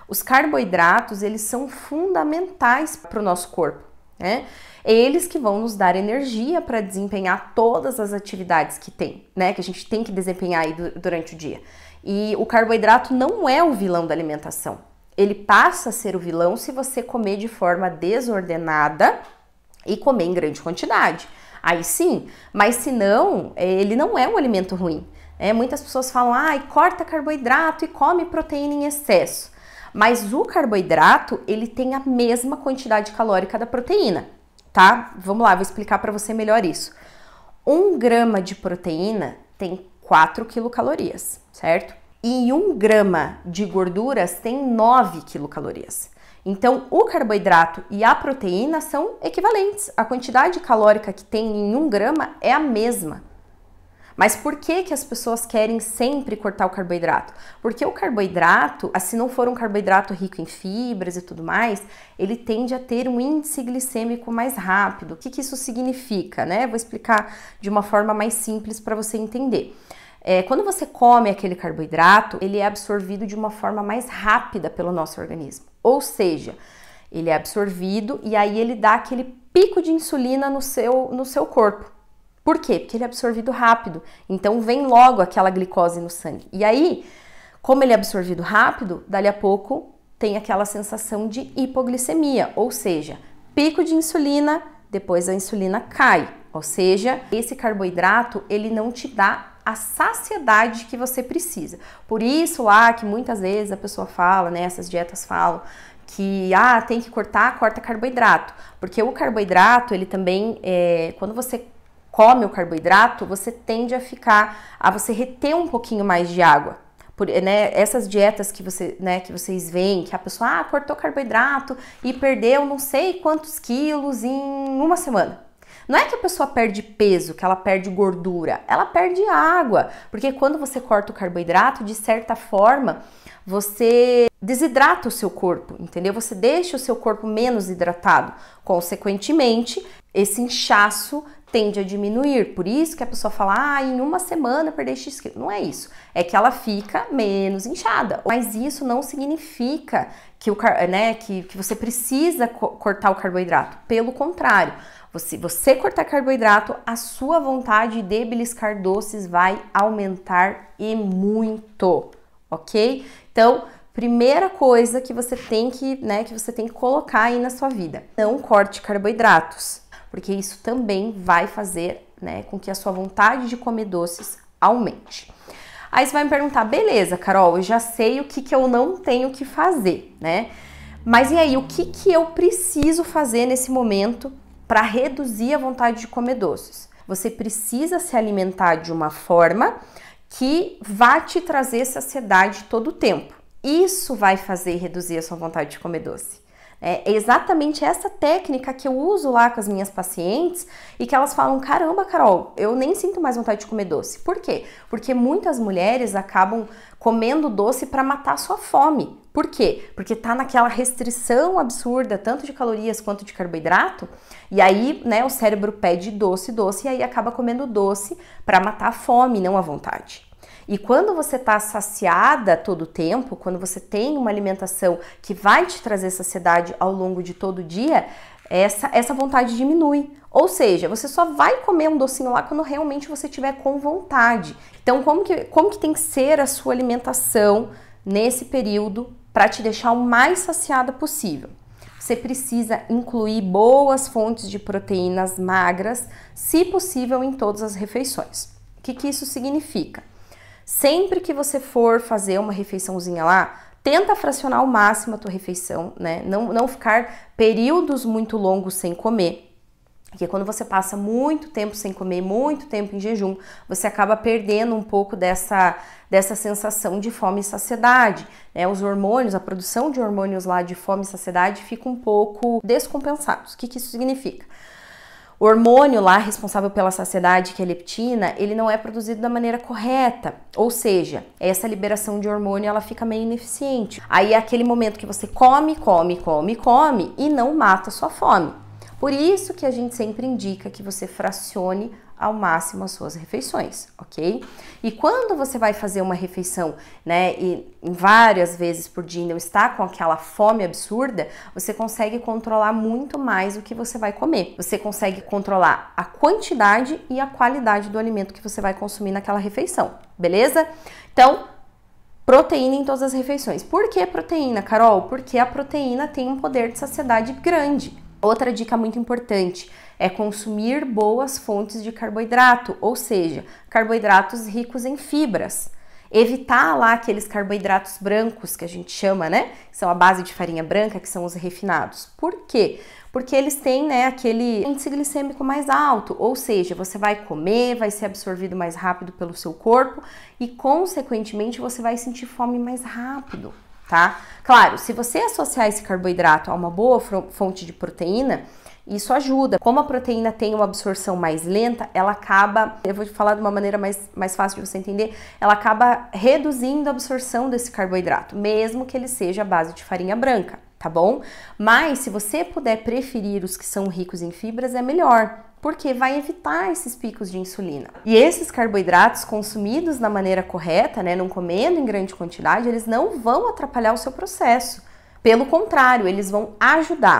Os carboidratos, eles são fundamentais para o nosso corpo, né? Eles que vão nos dar energia para desempenhar todas as atividades que tem, né? Que a gente tem que desempenhar aí durante o dia. E o carboidrato não é o vilão da alimentação. Ele passa a ser o vilão se você comer de forma desordenada e comer em grande quantidade. Aí sim, mas se não, ele não é um alimento ruim. Muitas pessoas falam, corta carboidrato e come proteína em excesso. Mas o carboidrato, ele tem a mesma quantidade calórica da proteína, tá? Vamos lá, vou explicar para você melhor isso. 1 grama de proteína tem 4 quilocalorias, certo? E 1 grama de gorduras tem 9 quilocalorias. Então, o carboidrato e a proteína são equivalentes. A quantidade calórica que tem em 1 grama é a mesma. Mas por que que as pessoas querem sempre cortar o carboidrato? Porque o carboidrato, se não for um carboidrato rico em fibras e tudo mais, ele tende a ter um índice glicêmico mais rápido. O que que isso significa, né? Vou explicar de uma forma mais simples para você entender. Quando você come aquele carboidrato, ele é absorvido de uma forma mais rápida pelo nosso organismo. Ou seja, ele é absorvido e aí ele dá aquele pico de insulina no seu corpo. Por quê? Porque ele é absorvido rápido, então vem logo aquela glicose no sangue. E aí, como ele é absorvido rápido, dali a pouco tem aquela sensação de hipoglicemia, ou seja, pico de insulina, depois a insulina cai. Ou seja, esse carboidrato, ele não te dá a saciedade que você precisa. Por isso lá que muitas vezes a pessoa fala, né, essas dietas falam, que tem que corta carboidrato. Porque o carboidrato, ele também, quando você come o carboidrato, você tende a você reter um pouquinho mais de água. Essas dietas que vocês veem, que a pessoa cortou carboidrato e perdeu não sei quantos quilos em 1 semana. Não é que a pessoa perde peso, que ela perde gordura, ela perde água. Porque quando você corta o carboidrato, de certa forma, você desidrata o seu corpo, entendeu? Você deixa o seu corpo menos hidratado. Consequentemente, esse inchaço tende a diminuir. Por isso que a pessoa fala, em 1 semana eu perdi X quilos. Não é isso. É que ela fica menos inchada. Mas isso não significa que você precisa cortar o carboidrato. Pelo contrário, você cortar carboidrato, a sua vontade de beliscar doces vai aumentar e muito, ok? Então, primeira coisa que você tem que colocar aí na sua vida, não corte carboidratos, porque isso também vai fazer, com que a sua vontade de comer doces aumente. Aí você vai me perguntar, beleza, Carol, eu já sei o que eu não tenho que fazer, né? Mas e aí, o que eu preciso fazer nesse momento para reduzir a vontade de comer doces? Você precisa se alimentar de uma forma que vá te trazer saciedade todo o tempo. Isso vai fazer reduzir a sua vontade de comer doce. É exatamente essa técnica que eu uso lá com as minhas pacientes e que elas falam, caramba, Carol, eu nem sinto mais vontade de comer doce. Por quê? Porque muitas mulheres acabam comendo doce para matar a sua fome. Por quê? Porque tá naquela restrição absurda, tanto de calorias quanto de carboidrato, e aí, o cérebro pede doce, e aí acaba comendo doce para matar a fome, não a vontade. E quando você está saciada todo o tempo, quando você tem uma alimentação que vai te trazer saciedade ao longo de todo o dia, essa vontade diminui. Ou seja, você só vai comer um docinho lá quando realmente você estiver com vontade. Então, como que tem que ser a sua alimentação nesse período para te deixar o mais saciada possível? Você precisa incluir boas fontes de proteínas magras, se possível, em todas as refeições. O que isso significa? Sempre que você for fazer uma refeiçãozinha lá, tenta fracionar ao máximo a tua refeição, né? Não ficar períodos muito longos sem comer. Porque quando você passa muito tempo sem comer, muito tempo em jejum, você acaba perdendo um pouco dessa sensação de fome e saciedade, né? Os hormônios, a produção de hormônios lá de fome e saciedade fica um pouco descompensados. O que isso significa? O hormônio lá responsável pela saciedade, que é a leptina, ele não é produzido da maneira correta, ou seja, essa liberação de hormônio ela fica meio ineficiente. Aí é aquele momento que você come e não mata a sua fome. Por isso que a gente sempre indica que você fracione ao máximo as suas refeições, ok? E quando você vai fazer uma refeição, né, e várias vezes por dia não está com aquela fome absurda, você consegue controlar muito mais o que você vai comer. Você consegue controlar a quantidade e a qualidade do alimento que você vai consumir naquela refeição, beleza? Então, proteína em todas as refeições. Por que proteína, Carol? Porque a proteína tem um poder de saciedade grande. Outra dica muito importante é consumir boas fontes de carboidrato, ou seja, carboidratos ricos em fibras. Evitar lá aqueles carboidratos brancos que a gente chama, né? Que são a base de farinha branca, que são os refinados. Por quê? Porque eles têm, né, aquele índice glicêmico mais alto, ou seja, você vai comer, vai ser absorvido mais rápido pelo seu corpo e, consequentemente, você vai sentir fome mais rápido, tá? Claro, se você associar esse carboidrato a uma boa fonte de proteína, isso ajuda. Como a proteína tem uma absorção mais lenta, ela acaba, eu vou te falar de uma maneira mais fácil de você entender, ela acaba reduzindo a absorção desse carboidrato, mesmo que ele seja a base de farinha branca, tá bom? Mas se você puder preferir os que são ricos em fibras, é melhor, porque vai evitar esses picos de insulina. E esses carboidratos consumidos da maneira correta, né, não comendo em grande quantidade, eles não vão atrapalhar o seu processo. Pelo contrário, eles vão ajudar.